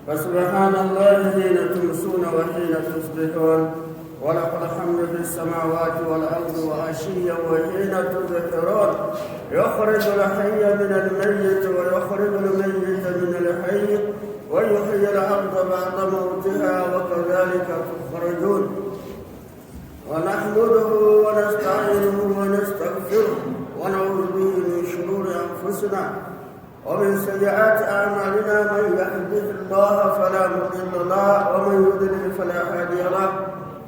فسبحان الله حين تمسون وحين تصبحون وله الحمد في السماوات والأرض وعشيا وحين تظهرون يخرج الحي من الميت ويخرج الميت من الحي ويحيي الأرض بعد موتها وكذلك تخرجون ونحمده ونستعينه ونستغفره ونعوذ به من شرور أنفسنا ومن سيئات أعمالنا من يهده الله فلا مضل له ومن يضلل فلا هادي له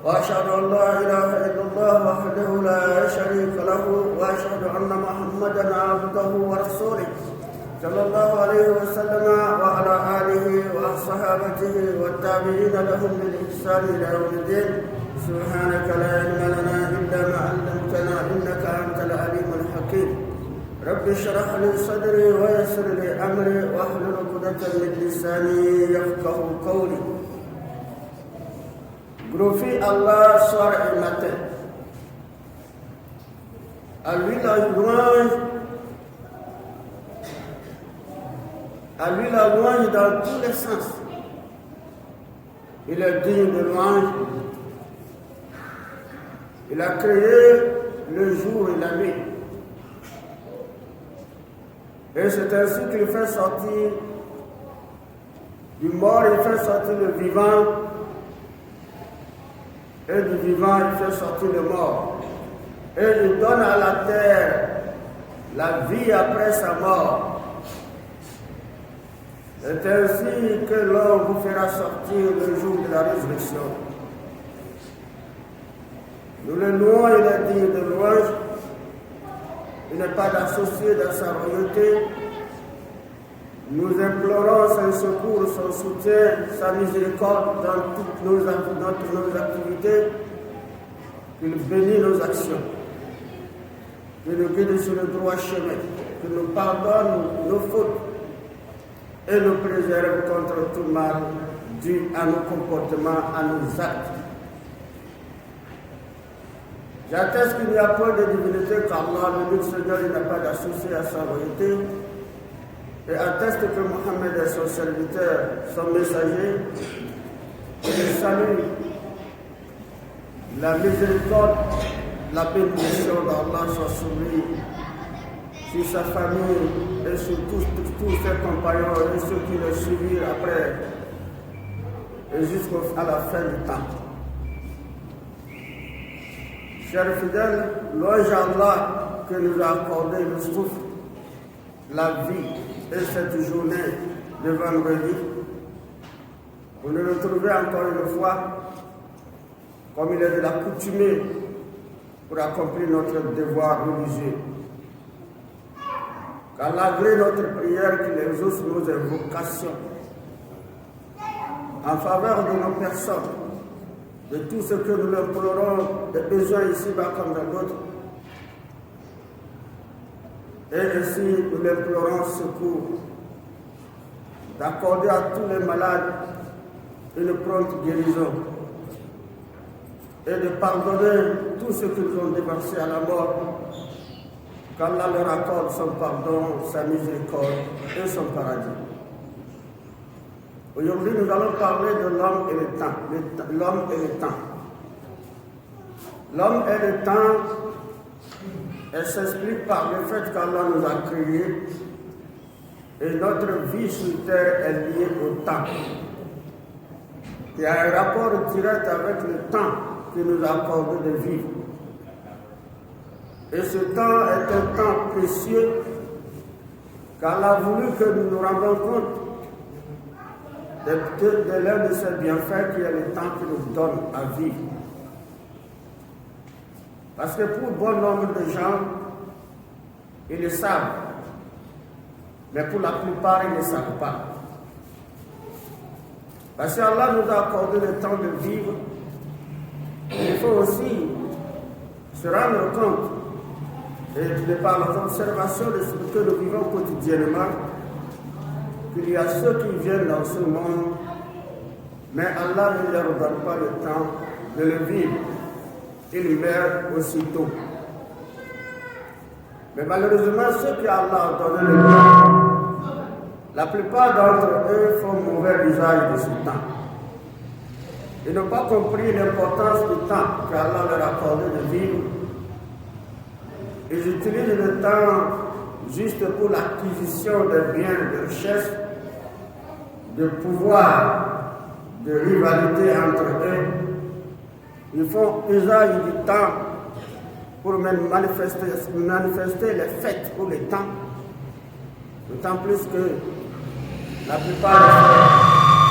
وأشهد أن لا إله إلا الله وحده لا شريك له وأشهد أن محمدا عبده ورسوله صلى الله عليه وسلم وعلى آله وصحابته والتابعين لهم بالإحسان إلى يوم الدين سبحانك لا علم لنا إلا ما علمتنا إنك أنت العليم الحكيم رب اشرح لي صدري ويسر لي أمري واحلل عقدة من لساني يفقه قولي. Glorifie Allah soir et matin. À lui la louange. À lui la louange dans tous les sens. Il est digne de louange. Il a créé le jour et la nuit. Et c'est ainsi qu'il fait sortir du mort, il fait sortir le vivant. Et du vivant, il fait sortir le mort. Et il donne à la terre la vie après sa mort. C'est ainsi que l'homme vous fera sortir le jour de la résurrection. Nous le louons, il est digne de louange. Il n'est pas d'associé dans sa royauté. Nous implorons son secours, son soutien, sa miséricorde dans toutes nos activités. Qu'il bénisse nos actions, qu'il nous guide sur le droit chemin, qu'il nous pardonne nos fautes et nous préserve contre tout mal dû à nos comportements, à nos actes. J'atteste qu'il n'y a pas de divinité qu'Allah, le Seigneur, il n'a pas d'associé à sa royauté. Et atteste que Mohammed est son serviteur, son messager. Et je salue la miséricorde, la bénédiction d'Allah soit sur lui, sur sa famille et sur tous ses compagnons et ceux qui le suivirent après et jusqu'à la fin du temps. Chers fidèles, louange à Allah que nous a accordé le souffle, la vie et cette journée de vendredi, pour nous retrouver encore une fois, comme il est de l'accoutumée, pour accomplir notre devoir religieux. Qu'Allah agrée notre prière, qu'il exauce nos invocations en faveur de nos personnes, de tout ce que nous implorons, des besoins ici-bas comme dans d'autres. Et ainsi, nous implorons secours, d'accorder à tous les malades une prompte guérison et de pardonner tous ceux qu'ils ont déversé à la mort, qu'Allah leur accorde son pardon, sa miséricorde et son paradis. Aujourd'hui, nous allons parler de l'homme et le temps. L'homme et le temps. L'homme et le temps, elle s'explique par le fait qu'Allah nous a créés et notre vie sur terre est liée au temps. Il y a un rapport direct avec le temps qui nous a accordé de vivre. Et ce temps est un temps précieux qu'Allah a voulu que nous nous rendions compte de l'un de ses bienfaits qui est le temps qu'il nous donne à vivre. Parce que pour bon nombre de gens, ils le savent, mais pour la plupart, ils ne savent pas. Parce que Allah nous a accordé le temps de vivre, il faut aussi se rendre compte, et de par l'observation de ce que nous vivons quotidiennement, qu'il y a ceux qui viennent dans ce monde, mais Allah ne leur donne pas le temps de le vivre. Ils meurent aussitôt. Mais malheureusement, ceux qui Allah a donné le temps, la plupart d'entre eux font mauvais usage de ce temps. Ils n'ont pas compris l'importance du temps qu'Allah leur a accordé de vivre. Ils utilisent le temps juste pour l'acquisition de biens, de richesses, de pouvoir, de rivalité entre eux. Ils font usage du temps pour même manifester les fêtes ou les temps. D'autant plus que la plupart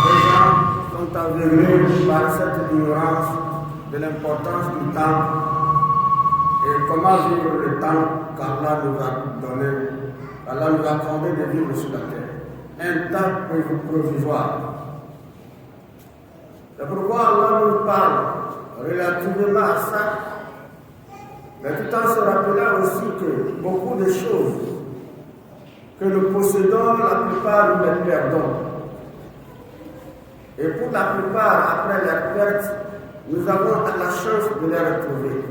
des gens sont aveuglés par cette ignorance de l'importance du temps et comment vivre le temps qu'Allah nous a donné, qu'Allah nous a accordé de vivre sur la terre. Un temps provisoire. C'est pourquoi Allah nous parle relativement à ça, mais tout en se rappelant aussi que beaucoup de choses que nous possédons, la plupart nous les perdons. Et pour la plupart, après leur perte, nous avons la chance de les retrouver.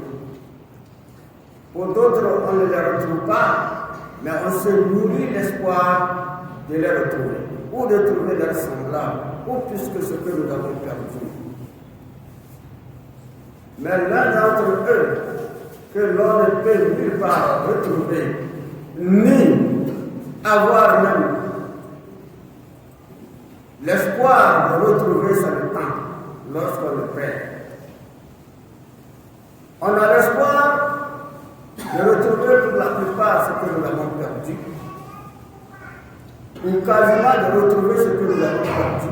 Pour d'autres, on ne les retrouve pas, mais on se nourrit l'espoir de les retrouver, ou de trouver leurs semblables, ou plus que ce que nous avons perdu. Mais l'un d'entre eux, que l'on ne peut nulle part retrouver, ni avoir même l'espoir de retrouver ça le temps lorsqu'on le perd. On a l'espoir de retrouver pour la plupart ce que nous avons perdu, ou quasiment de retrouver ce que nous avons perdu.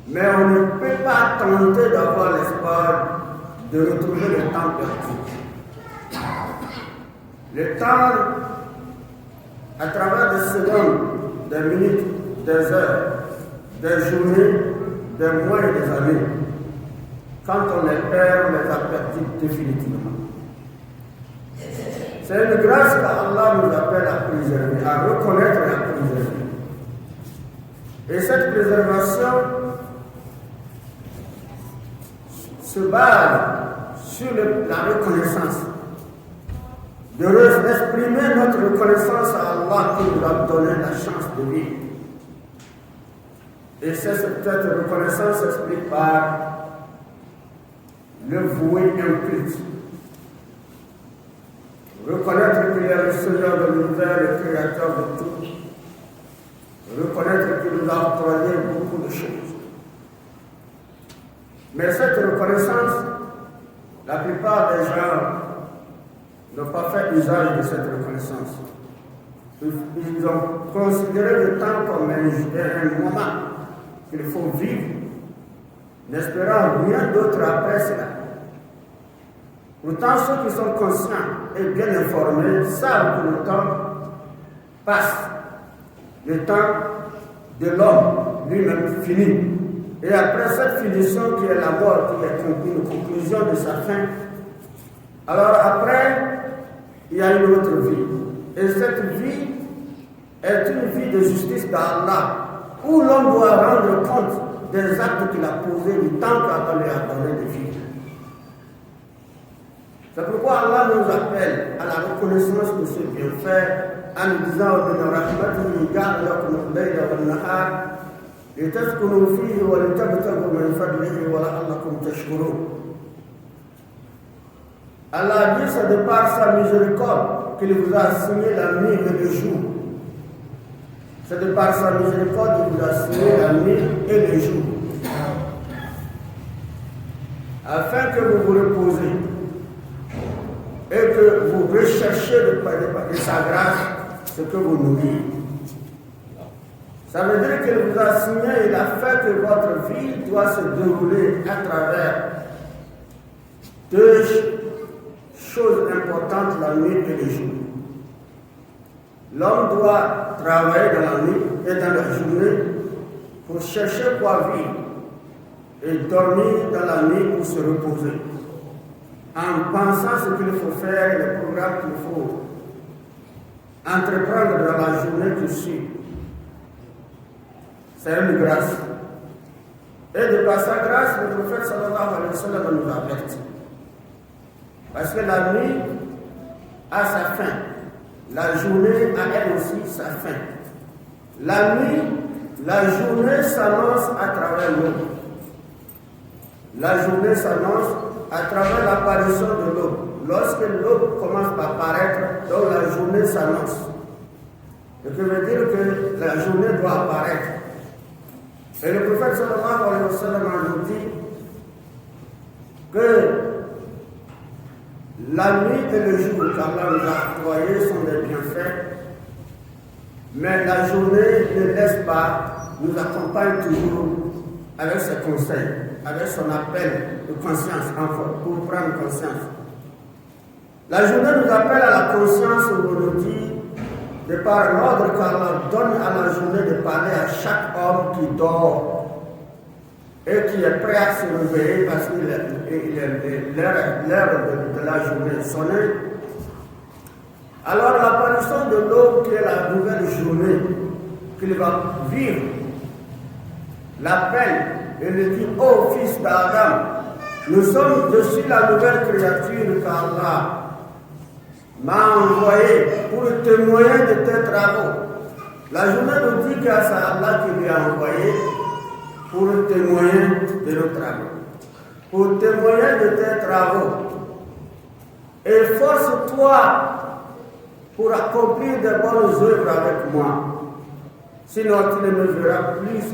Mais on ne peut pas tenter d'avoir l'espoir de retrouver le temps perdu. Le temps, à travers des secondes, des minutes, des heures, des journées, des mois et des années, quand on les perd, on les a perdus définitivement. C'est une grâce qu'Allah nous appelle à préserver, à reconnaître et à préserver. Et cette préservation se base sur la reconnaissance, d'exprimer notre reconnaissance à Allah qui nous a donné la chance de vivre. Et cette reconnaissance s'explique par le vouer un culte. Reconnaître qu'il est le Seigneur de l'univers, le Créateur de tout. Reconnaître qu'il nous a octroyé beaucoup de choses. Mais cette reconnaissance, la plupart des gens n'ont pas fait usage de cette reconnaissance. Ils ont considéré le temps comme un moment qu'il faut vivre, n'espérant rien d'autre après cela. Pourtant, ceux qui sont conscients et bien informés savent que le temps passe. Le temps de l'homme lui-même finit. Et après cette finition qui est la mort, qui est une conclusion de sa fin, alors après, il y a une autre vie. Et cette vie est une vie de justice d'Allah, où l'homme doit rendre compte des actes qu'il a posés, du temps qu'Allah lui a donné de vivre. C'est pourquoi Allah nous appelle à la reconnaissance de ce bienfait en nous disant Allah dit c'est de par sa miséricorde qu'il vous a assigné la nuit et le jour. C'est de par sa miséricorde qu'il vous a assigné la nuit et le jour. Afin que vous vous reposez et que vous recherchez de sa grâce ce que vous nourrissez. Ça veut dire qu'il vous a assigné, il a fait que votre vie doit se dérouler à travers deux choses importantes, la nuit et le jour. L'homme doit travailler dans la nuit et dans la journée pour chercher quoi vivre et dormir dans la nuit pour se reposer, en pensant ce qu'il faut faire, les programmes qu'il faut entreprendre dans la journée qui suit. C'est une grâce. Et de par sa grâce, le prophète sallallahu alayhi wa sallam nous avertit. Parce que la nuit a sa fin. La journée a elle aussi sa fin. La nuit La journée s'annonce à travers l'aube. La journée s'annonce à travers l'apparition de l'aube. Lorsque l'aube commence à apparaître, donc la journée s'annonce. Ce qui veut dire que la journée doit apparaître. Et le prophète sallallahu alayhi wa sallam nous dit que la nuit et le jour qu'Allah nous a octroyés sont des bienfaits, mais la journée ne laisse pas, nous accompagne toujours avec ses conseils, avec son appel de conscience, pour prendre conscience. La journée nous appelle à la conscience, où on nous dit, de par l'ordre qu'Allah donne à la journée de parler à chaque homme qui dort et qui est prêt à se réveiller parce que l'heure de la journée sonnée. Alors l'apparition de l'aube qui est la nouvelle journée qu'il va vivre, l'appel et le dit: ô fils d'Adam, je suis la nouvelle créature qu'Allah m'a envoyé pour témoigner de tes travaux. La journée nous dit que c'est Allah qui lui a envoyé pour témoigner de nos travaux, pour témoigner de tes travaux. Efforce-toi pour accomplir de bonnes œuvres avec moi, sinon tu ne me verras plus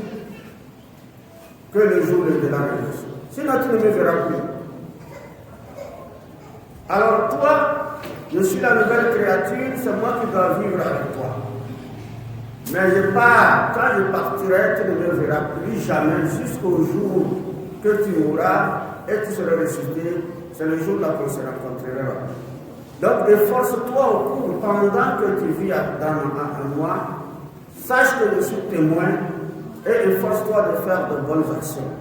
que le jour de la résurrection. Sinon tu ne me verras plus. Alors toi, je suis la nouvelle créature, c'est moi qui dois vivre avec toi. Mais je pars, quand je partirai, tu ne me verras plus jamais jusqu'au jour que tu mourras et tu seras ressuscité. C'est le jour-là qu'on se rencontrera. Donc, efforce-toi au cours, pendant que tu vis dans moi, sache que je suis témoin et efforce-toi de faire de bonnes actions.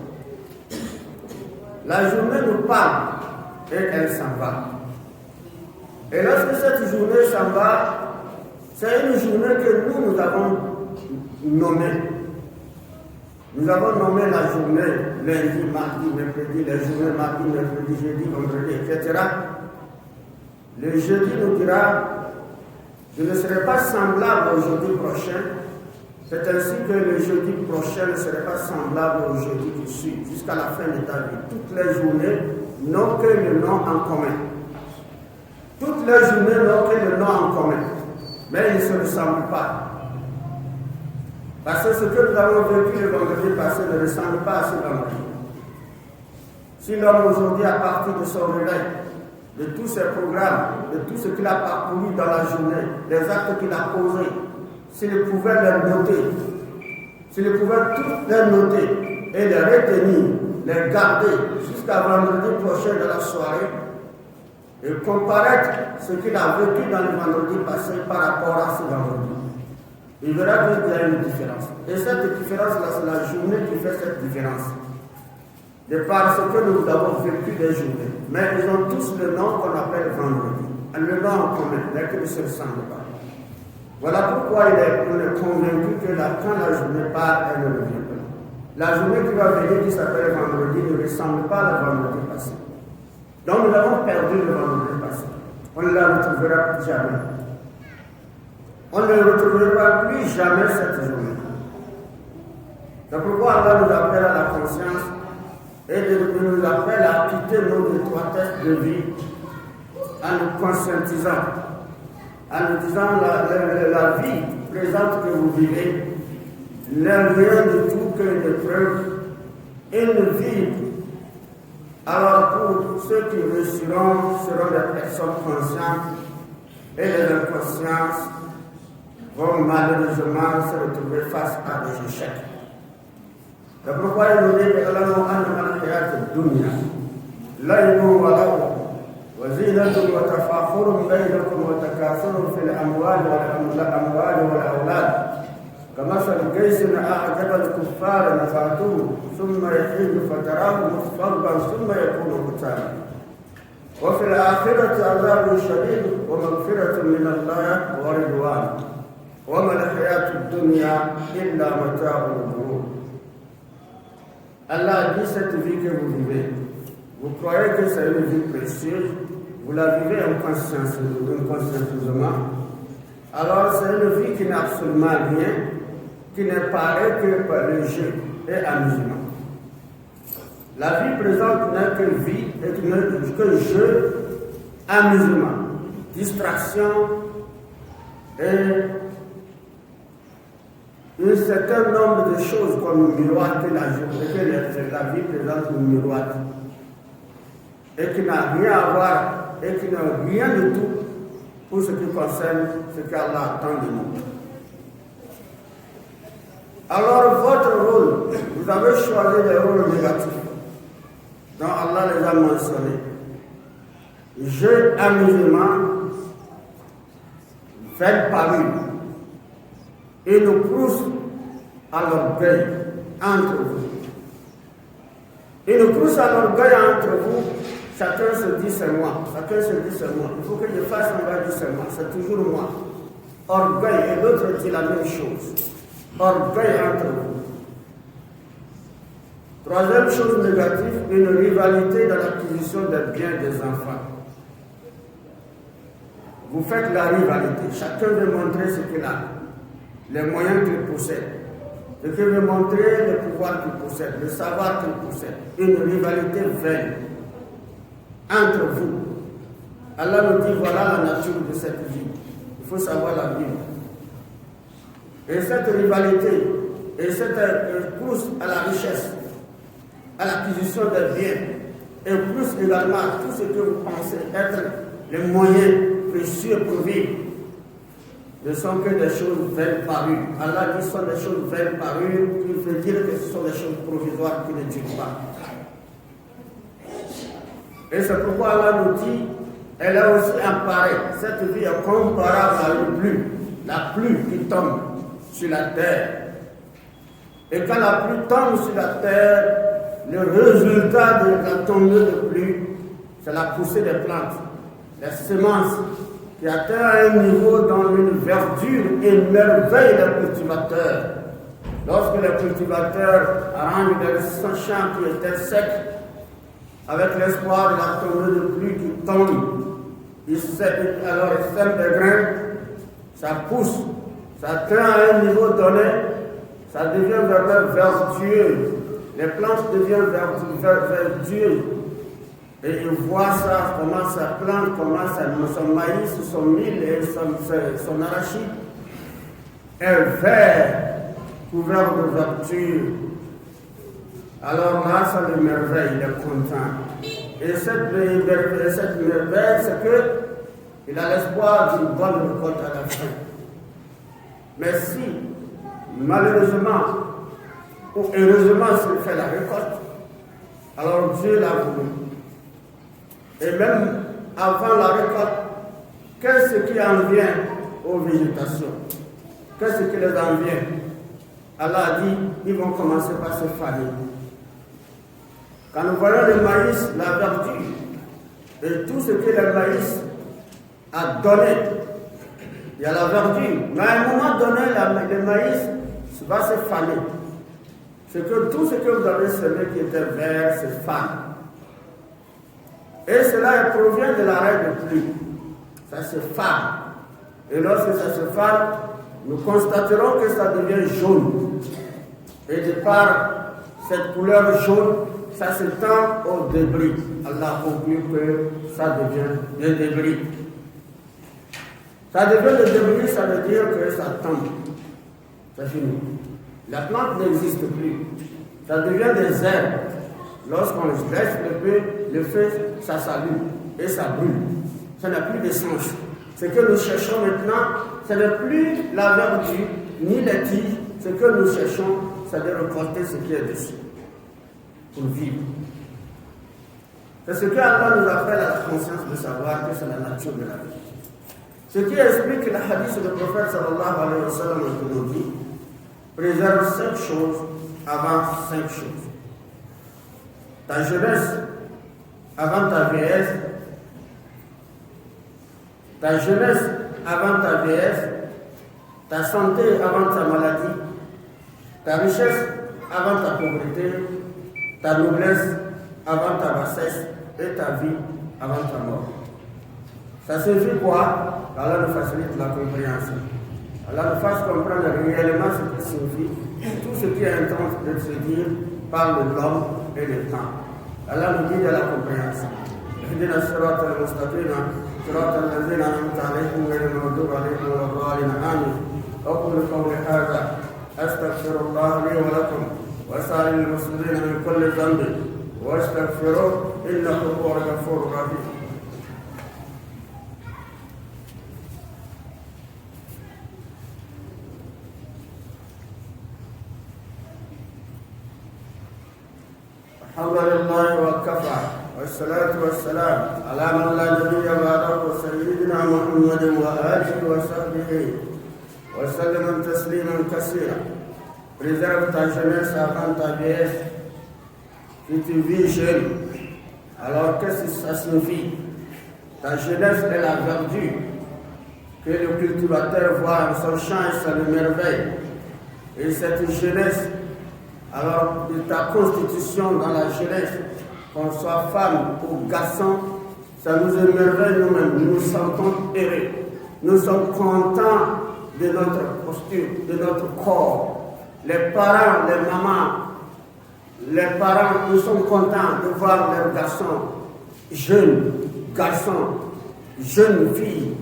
La journée nous parle et elle s'en va. Et lorsque cette journée s'en va, c'est une journée que nous avons nommée. Nous avons nommé la journée lundi, mardi, mercredi, les journées mardi, mercredi, jeudi, vendredi, etc. Le jeudi nous dira: je ne serai pas semblable au jeudi prochain. C'est ainsi que le jeudi prochain ne serait pas semblable au jeudi qui suit, jusqu'à la fin de ta vie. Toutes les journées n'ont que le nom en commun. Toutes les journées n'ont que le nom en commun, mais ils ne se ressemblent pas. Parce que ce que nous avons vécu le vendredi passé ne ressemble pas à ce vendredi. Si l'homme aujourd'hui, à partir de son réveil, de tous ses programmes, de tout ce qu'il a parcouru dans la journée, les actes qu'il a posés, s'il pouvait les noter, s'il pouvait tous les noter et les retenir, les garder jusqu'à vendredi prochain de la soirée, et comparaître ce qu'il a vécu dans le vendredi passé par rapport à ce vendredi, il verra qu'il y a une différence. Et cette différence-là, c'est la journée qui fait cette différence. De par ce que nous avons vécu des journées. Mais ils ont tous le nom qu'on appelle vendredi. Le nom en commun, mais qui ne se ressemble pas. Voilà pourquoi on est convaincu que quand la journée part, elle ne revient pas. La journée qui va venir, qui s'appelle vendredi, ne ressemble pas à la vendredi passé. Donc nous avons perdu le vendredi passé. On ne la retrouvera plus jamais. On ne retrouvera plus jamais cette journée. C'est pourquoi Allah nous appelle à la conscience et nous appelle à quitter nos étroitesses de vie en nous conscientisant, en nous disant la vie présente que vous vivez n'est rien du tout qu'une épreuve, une vie. Alors pour ceux qui réussiront seront des personnes conscientes et les inconsciences vont malheureusement se retrouver face à des échecs. C'est pourquoi il nous dit que Allah anna al-hayat ad-dunya laybun wa lahu wa zinatun wa tafakhurun bainakum wa takathurun fil amwali wal awlad كمثل جيش أعجب الكفار نفاته ثم يحيج فتراه مصفرا ثم يكون حطاما وفي الآخرة عذاب شديد ومغفرة من الله ورضوان وما الحياة الدنيا إلا متاع الغرور. Allah dit: cette vie que vous vivez, vous croyez que c'est une vie précieuse, vous la vivez inconscienteusement, alors c'est une vie qui n'a absolument rien, qui n'est parée que par le jeu et amusement. La vie présente n'est que vie et n'est que jeu, amusement, distraction et un certain nombre de choses qu'on nous miroite que la vie présente nous miroite et qui n'a rien à voir et qui n'a rien du tout pour ce qui concerne ce qu'Allah attend de nous. Alors votre rôle, vous avez choisi des rôles négatifs dont Allah les a mentionnés. Jeu, amusement, fait parure et nous pousse à l'orgueil entre vous. Et nous pousse à l'orgueil entre vous. Chacun se dit c'est moi, chacun se dit c'est moi. Il faut que je fasse, on va dire c'est moi, c'est toujours moi. Orgueil, et l'autre dit la même chose. Orgueil entre vous. Troisième chose négative, une rivalité dans l'acquisition des biens des enfants. Vous faites la rivalité, chacun veut montrer ce qu'il a, les moyens qu'il possède, chacun veut montrer le pouvoir qu'il possède, le savoir qu'il possède. Une rivalité vaine entre vous. Allah nous dit voilà la nature de cette vie. Il faut savoir la vivre. Et cette rivalité et cette course à la richesse, à l'acquisition des biens, et plus également à tout ce que vous pensez être les moyens précieux pour vivre, ne sont que des choses vaines parues. Allah dit ce sont des choses vaines parues, il veut dire que ce sont des choses provisoires qui ne durent pas. Et c'est pourquoi Allah nous dit, elle est aussi imparée. Cette vie est comparable à une pluie, la pluie qui tombe sur la terre. Et quand la pluie tombe sur la terre, le résultat de la tombée de pluie, c'est la poussée des plantes, les semences qui atteignent un niveau dans une verdure émerveille les cultivateurs. Lorsque les cultivateurs arrangent des champs qui étaient secs, avec l'espoir de la tombée de pluie qui tombe, alors ils sèment des grains, ça pousse, ça atteint à un niveau donné, ça devient vraiment vertueux. Les plantes deviennent vertueuses. Et ils voient ça, comment ça plante, comment ça, son maïs, son mil et son arachide est vert, couvert de vertu. Alors là, ça l'émerveille, il est content. Et cette merveille, c'est qu'il a l'espoir d'une bonne récolte à la fin. Mais si, malheureusement, ou heureusement, s'il fait la récolte, alors Dieu l'a voulu. Et même avant la récolte, qu'est-ce qui en vient aux végétations? Qu'est-ce qui les en vient? Allah a dit, ils vont commencer par se faner. Quand nous voyons le maïs, la verdure, et tout ce que le maïs a donné, il y a la verdure, mais à un moment donné, le maïs va se faner. C'est que tout ce que vous avez semé qui était vert se fane. Et cela provient de l'arrêt de pluie. Ça se fane. Et lorsque ça se fane, nous constaterons que ça devient jaune. Et de par cette couleur jaune, ça s'étend au débris. Allah conclut que ça devient des débris. Ça devient des débris, ça veut dire que ça tombe. C'est fini. La plante n'existe plus. Ça devient des herbes. Lorsqu'on laisse le feu, ça s'allume et ça brûle. Ça n'a plus d'essence. Ce que nous cherchons maintenant, ce n'est plus la verdure, ni les tiges. Ce que nous cherchons, c'est de récolter ce qui est dessus pour vivre. C'est ce que Allah nous appelle à la conscience de savoir que c'est la nature de la vie. Ce qui explique le hadith du prophète sallallahu alayhi wa sallam qui nous dit: préserve 5 choses avant 5 choses. Ta jeunesse avant ta vieillesse, ta jeunesse avant ta vieillesse, ta santé avant ta maladie, ta richesse avant ta pauvreté, ta noblesse avant ta bassesse et ta vie avant ta mort. Ça signifie quoi? Allah nous facilite la compréhension. Allah nous fasse comprendre réellement ce que signifie tout ce qui est en train de se dire par l'homme et le temps. Allah nous dit de la compréhension. اهدنا الصراط المستقيم صراط الذين انعمت عليهم غير المغضوب عليهم ولا الضالين امين. اقول قولي هذا استغفر الله لي ولكم وسائر المسلمين من كل ذنب واستغفروه انه هو الغفور الرحيم. الحمد لله وكفى والصلاة والسلام على من لا نبي بعده سيدنا محمد وآله وصحبه وسلم تسليما كثيرا. Préserve ta jeunesse avant ta vieillesse. Si tu vis jeune, alors qu'est-ce que ça signifie? Ta jeunesse est la verdure que le cultivateur voit en son champ et ça le merveille. Et cette jeunesse, alors de ta constitution dans la jeunesse, qu'on soit femme ou garçon, ça nous émerveille nous-mêmes, nous nous sentons heureux, nous sommes contents de notre posture, de notre corps. Les parents, les mamans, les parents, nous sommes contents de voir leurs garçons, jeunes garçons, jeunes filles,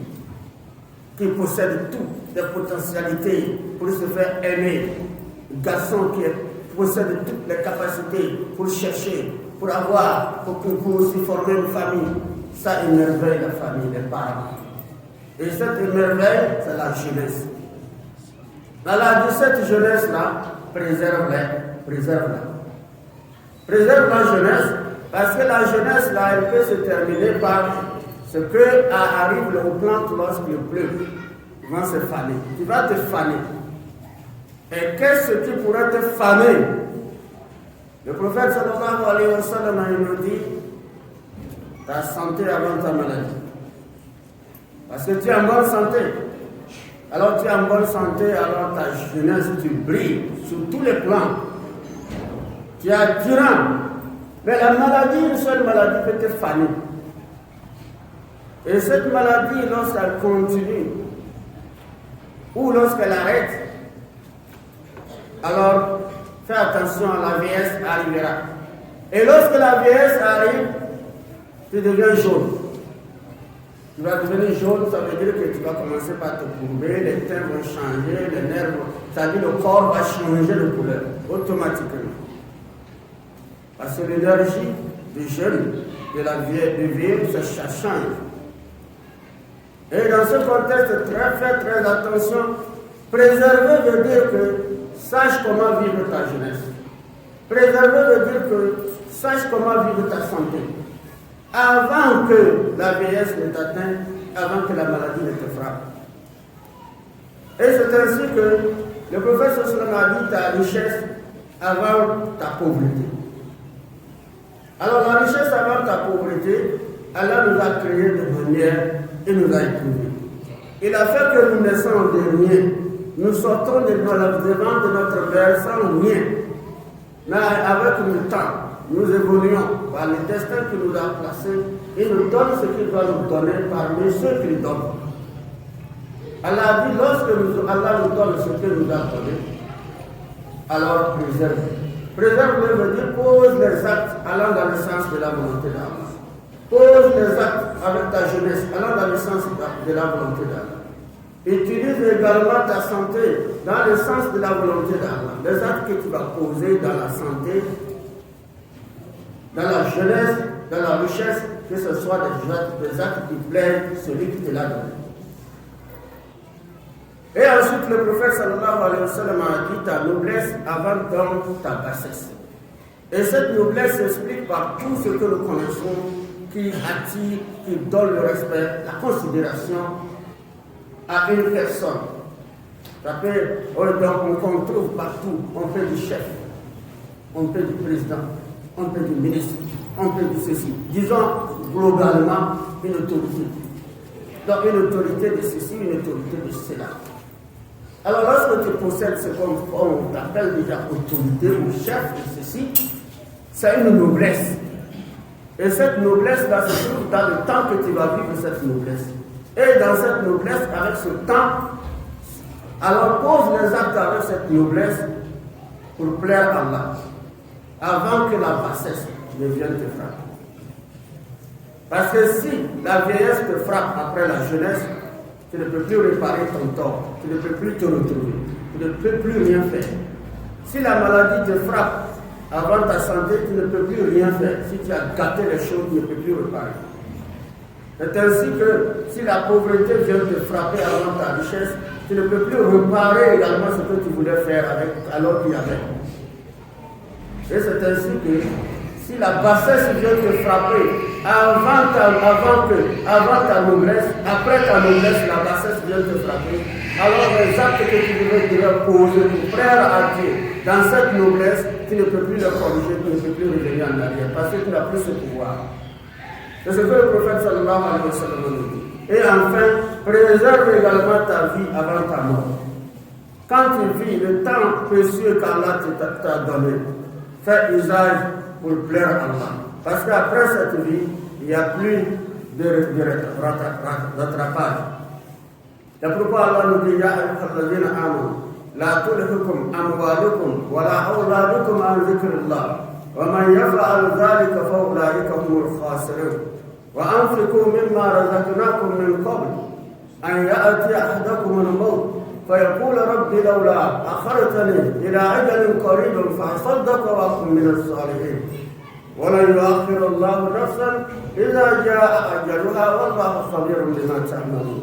qui possèdent toutes les potentialités pour se faire aimer, garçons qui possèdent toutes les capacités pour chercher, pour avoir, pour aussi former une famille. Ça émerveille la famille, les parents. Et cette émerveille, c'est la jeunesse. Allah dit cette jeunesse-là, préserve-la, préserve-la. Préserve la jeunesse, parce que la jeunesse-là, elle peut se terminer par ce que arrive aux plantes lorsqu'il pleut. Ils vont se faner. Tu vas te faner. Et qu'est-ce qui pourrait te faner? Le prophète sallallahu alayhi wa sallam nous dit ta santé avant ta maladie. Parce que tu es en bonne santé. Alors tu es en bonne santé, alors ta jeunesse, tu brilles sur tous les plans. Tu es attirant. Mais la maladie, une seule maladie peut te faner. Et cette maladie, lorsqu'elle continue, ou lorsqu'elle arrête, alors fais attention, la vieillesse arrivera. Et lorsque la vieillesse arrive, tu deviens jaune. Tu vas devenir jaune, ça veut dire que tu vas commencer par te courber, les teintes vont changer, les nerfs, ça veut dire le corps va changer de couleur, automatiquement. Parce que l'énergie du jeune, de la vieille, ça change. Et dans ce contexte, fais très attention. Préserver veut dire que sache comment vivre ta jeunesse. Préserver veut dire que sache comment vivre ta santé. Avant que la vieillesse ne t'atteigne, avant que la maladie ne te frappe. Et c'est ainsi que le prophète sallallahu a dit ta richesse avant ta pauvreté. Alors la richesse avant ta pauvreté, Allah nous a créé de manière et nous a éprouvés. Il a fait que nous naissons de rien. Nous sortons de devant de notre père sans rien. Mais avec le temps, nous évoluons par le destin qu'il nous a placé. Il nous donne ce qu'il va nous donner parmi ceux qu'il donne. Allah a dit, lorsque Allah nous donne ce qu'il nous a donné, alors préserve. Préserve veut dire pose les actes allant dans le sens de la volonté d'Allah. Pose les actes avec ta jeunesse allant dans le sens de la volonté d'Allah. Utilise également ta santé dans le sens de la volonté d'Allah. Les actes que tu vas poser dans la santé, dans la jeunesse, dans la richesse, que ce soit des actes qui plaisent celui qui te l'a donné. Et ensuite, le prophète sallallahu alayhi wa sallam a dit ta noblesse avant donc ta bassesse. Et cette noblesse s'explique par tout ce que nous connaissons qui attire, qui donne le respect, la considération à une personne. Donc on trouve partout, on fait du chef, on fait du président, on fait du ministre, on fait du ceci. Disons globalement une autorité. Donc une autorité de ceci, une autorité de cela. Alors lorsque tu possèdes ce qu'on appelle déjà autorité ou chef de ceci, c'est une noblesse. Et cette noblesse-là se trouve dans le temps que tu vas vivre cette noblesse. Et dans cette noblesse, avec ce temps, Alors pose les actes avec cette noblesse pour plaire à Allah, avant que la bassesse ne vienne te frapper. Parce que si la vieillesse te frappe après la jeunesse, tu ne peux plus réparer ton tort, tu ne peux plus te retrouver, tu ne peux plus rien faire. Si la maladie te frappe avant ta santé, tu ne peux plus rien faire. Si tu as gâté les choses, tu ne peux plus réparer. C'est ainsi que si la pauvreté vient te frapper avant ta richesse, tu ne peux plus réparer également ce que tu voulais faire alors qu'il y avait. Et c'est ainsi que si la bassesse vient te frapper avant ta noblesse, après ta noblesse, la bassesse vient te frapper, alors les actes que tu devais poser pour plaire à Dieu dans cette noblesse, tu ne peux plus les corriger, tu ne peux plus revenir en arrière parce que tu n'as plus ce pouvoir. C'est ce que le prophète sallallahu alayhi wa sallam nous dit. Et enfin, préserve également ta vie avant ta mort. Quand tu vis le temps précieux qu'Allah t'a donné, fais usage pour plaire à Allah. Parce qu'après cette vie, il n'y a plus de rattrapage. C'est pourquoi Allah nous dit, Ya ayyuhalladhina amanu, la tulhikum amwalukum wa la awladukum an dhikrillah. ومن يفعل ذلك فأولئك هم الخاسرون وأنفقوا مما رزقناكم من قبل أن يأتي أحدكم الموت فيقول رب لولا أخرتني إلى أجل قريب فأصدق وأكن من الصالحين ولن يؤخر الله نفسا إذا جاء أجلها والله خبير بما تعملون.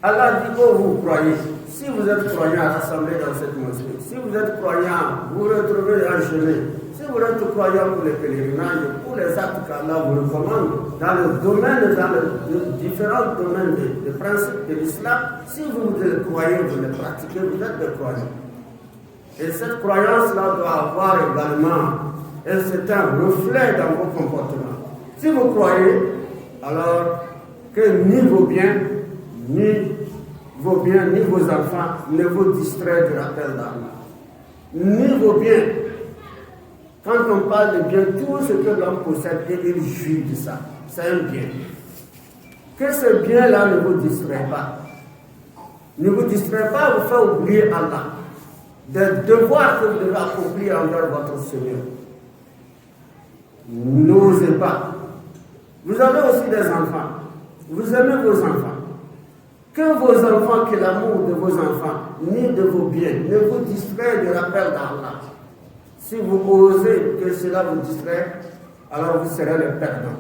Allah dit que vous croyez, si vous êtes croyant rassemblés dans cette mosquée, si vous êtes croyant, vous retrouvez en chemin. Si vous êtes croyant pour les pèlerinages, pour les actes qu'Allah vous recommande, dans les différents domaines des principes de l'islam, si vous les croyez, vous les pratiquez, vous êtes des croyants. Et cette croyance-là doit avoir également, et c'est un reflet dans vos comportements. Si vous croyez, alors que ni vos biens, ni vos enfants ne vous distraient du rappel d'Allah. Ni vos biens. Quand on parle de bien, tout ce que l'homme possède, et il jouit de ça. C'est un bien. Que ce bien-là ne vous distrait pas. Ne vous distrait pas, vous fait oublier Allah. Des devoirs que vous devez accomplir envers votre Seigneur. N'osez pas. Vous avez aussi des enfants. Vous aimez vos enfants. Que vos enfants, que l'amour de vos enfants, ni de vos biens, ne vous distrait du rappel d'Allah. Si vous osez que cela vous distrait, alors vous serez les perdants.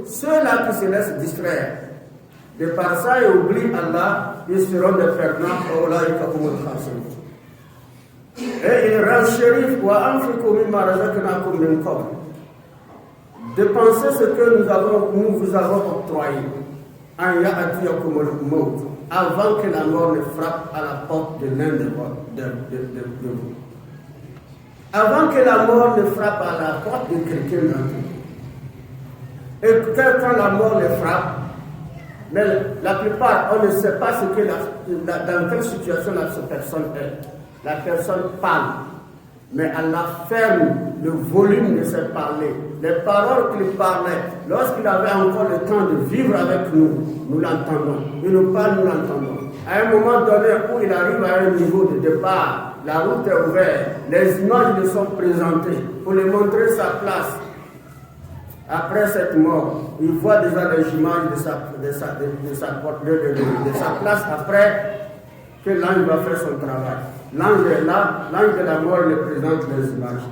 Ceux-là qui se laissent distraire de par ça et oublient Allah, ils seront des perdants. Et il renchérisse dépensez ce que nous vous avons octroyé. Avant que la mort ne frappe à la porte de l'un de vous. Avant que la mort ne frappe à la porte de quelqu'un d'entre vous. Et quand la mort le frappe, mais la plupart, on ne sait pas dans quelle situation cette personne est. La personne parle, mais Allah ferme le volume de ses parler. Les paroles qu'il parlait, lorsqu'il avait encore le temps de vivre avec nous l'entendons. Il nous parle, nous l'entendons. À un moment donné où il arrive à un niveau de départ, la route est ouverte, les images lui sont présentées pour lui montrer sa place. Après cette mort, il voit déjà les images de sa place après que l'ange va faire son travail. L'ange est là, l'ange de la mort lui présente les images.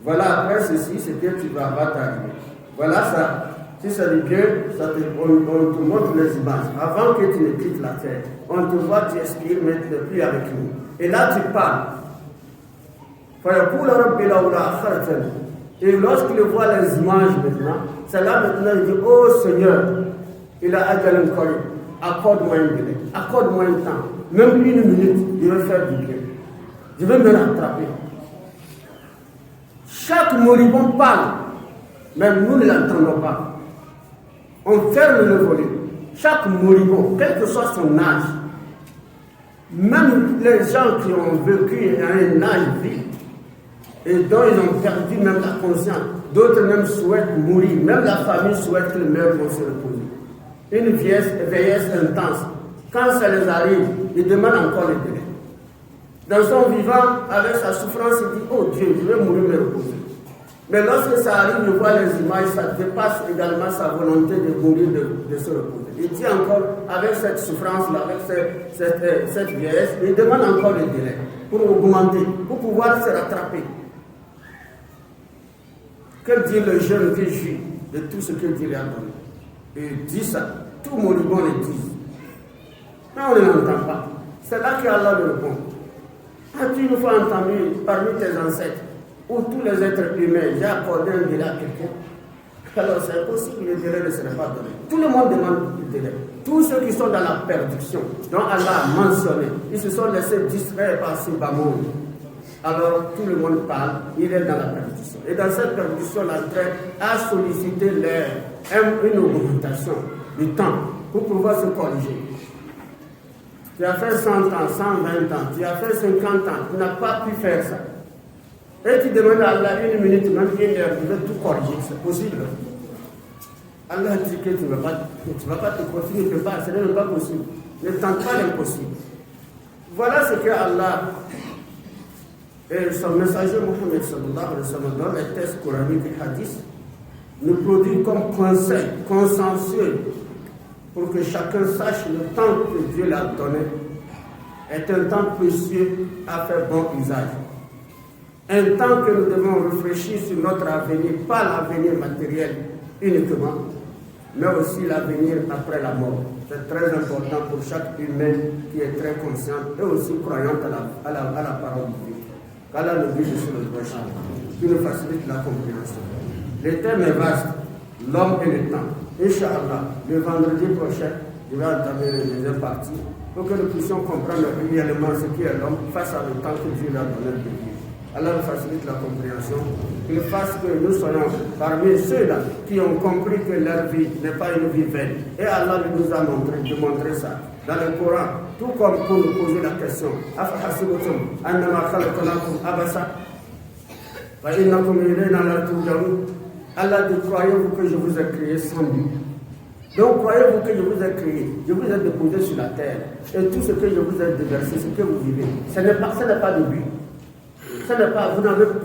Voilà, après ceci, c'est que tu vas t'arriver. Voilà ça. Si ça dit bien, on te montre les images. Avant que tu ne quittes la terre, on te voit, tu expires, mais tu n'es plus avec nous. Et là, tu parles. Et lorsqu'il voit les images maintenant, c'est là maintenant il dit, oh Seigneur, il a ajalun qareeb, accorde-moi un délai, accorde-moi un temps, même une minute, je vais faire du bien. Je vais me rattraper. Chaque moribond parle, mais nous ne l'entendons pas. On ferme le volume. Chaque moribond, quel que soit son âge, même les gens qui ont vécu à un âge vide, et dont ils ont perdu même la conscience, d'autres même souhaitent mourir, même la famille souhaite que le meurt vont se reposer. Une vieillesse intense. Quand ça les arrive, ils demandent encore le délai. Dans son vivant, avec sa souffrance, il dit, oh Dieu, je vais mourir me reposer. Mais lorsque ça arrive, il voit les images, ça dépasse également sa volonté de mourir, de se reposer. Il dit encore, avec cette souffrance-là, avec cette vieillesse, il demande encore le délai pour augmenter, pour pouvoir se rattraper. Que dit le jeune qui jouit de tout ce que Dieu lui a donné? Il dit ça, tout moribond le dit. Mais on ne l'entend pas. C'est là qu'Allah le répond. As-tu une fois entendu parmi tes ancêtres ou tous les êtres humains, j'ai accordé un délai à quelqu'un? Alors c'est impossible, le délai ne serait pas donné. Tout le monde demande le délai. Tous ceux qui sont dans la perdition, dont Allah a mentionné, ils se sont laissés distraire par ce bas monde. Alors tout le monde parle, il est dans la perdition. Et dans cette perdition, l'entraîne a sollicité une augmentation du temps pour pouvoir se corriger. Tu as fait 100 ans, 120 ans, tu as fait 50 ans, tu n'as pas pu faire ça. Et tu demandes à Allah une minute, même une heure, tu veux tout corriger, c'est possible. Allah dit que tu ne vas pas te corriger, tu ne peux pas, ce n'est même pas possible. Ne tente pas l'impossible. Voilà ce que Allah et son messager Mohammed sallallahu alayhi wa sallam dans les textes coraniques et hadiths nous produit comme conseil consensuel pour que chacun sache le temps que Dieu l'a donné est un temps précieux à faire bon usage. Un temps que nous devons réfléchir sur notre avenir, pas l'avenir matériel uniquement, mais aussi l'avenir après la mort. C'est très important pour chaque humain qui est très conscient et aussi croyante à la parole de Dieu. Qu'Allah nous guide sur le prochain, qui nous facilite la compréhension. Le thème est vaste, l'homme et le temps. Inch'Allah, le vendredi prochain, je vais entamer la deuxième partie pour que nous puissions comprendre réellement ce qu'est l'homme face à le temps que Dieu a donné de vivre. Allah nous facilite la compréhension, qu'il fasse que nous soyons parmi ceux-là qui ont compris que leur vie n'est pas une vie vaine. Et Allah nous a démontré ça dans le Coran, tout comme pour nous poser la question. Allah dit, croyez-vous que je vous ai créé sans but? Donc croyez-vous que je vous ai créé, je vous ai déposé sur la terre, et tout ce que je vous ai déversé, ce que vous vivez, ce n'est pas le but.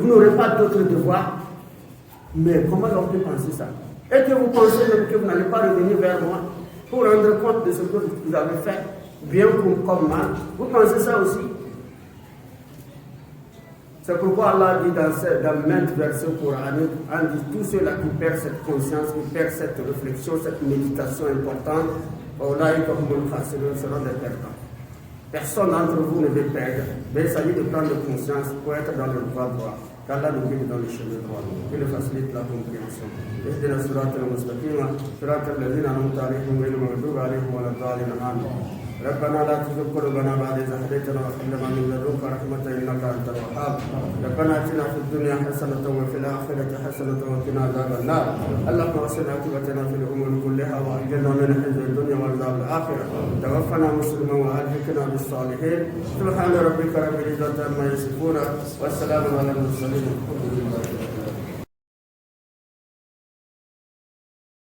Vous n'aurez pas d'autre devoir. Mais comment on peut penser ça? Et que vous pensez même que vous n'allez pas revenir vers moi pour rendre compte de ce que vous avez fait, bien comme mal? Vous pensez ça aussi? C'est pourquoi Allah dit dans maintes versets coraniques, on dit tous ceux-là qui perdent cette conscience, qui perdent cette réflexion, cette méditation importante, seront des perdants. Personne d'entre vous ne veut perdre, mais il s'agit de prendre conscience pour être dans le droit. Qu'Allah nous guide dans le chemin droit, qu'il nous facilite la compréhension. اهدنا الصراط المستقيم صراط الذين أنعمت عليهم غير المغضوب عليهم ولا الضالين آمين. ربنا لا تزغ قلوبنا بعد إذ هديتنا وهب لنا من لدنك رحمة إنك أنت الوهاب. ربنا آتنا في الدنيا حسنة وفي الآخرة حسنة وقنا عذاب النار. اللهم اغفر عاقبتنا في الأمور كلها وأجرنا من خزي الدنيا وعذاب الآخرة. توفنا مسلما وألحقنا بالصالحين. سبحان ربك رب العزة عما يصفون والسلام على المرسلين.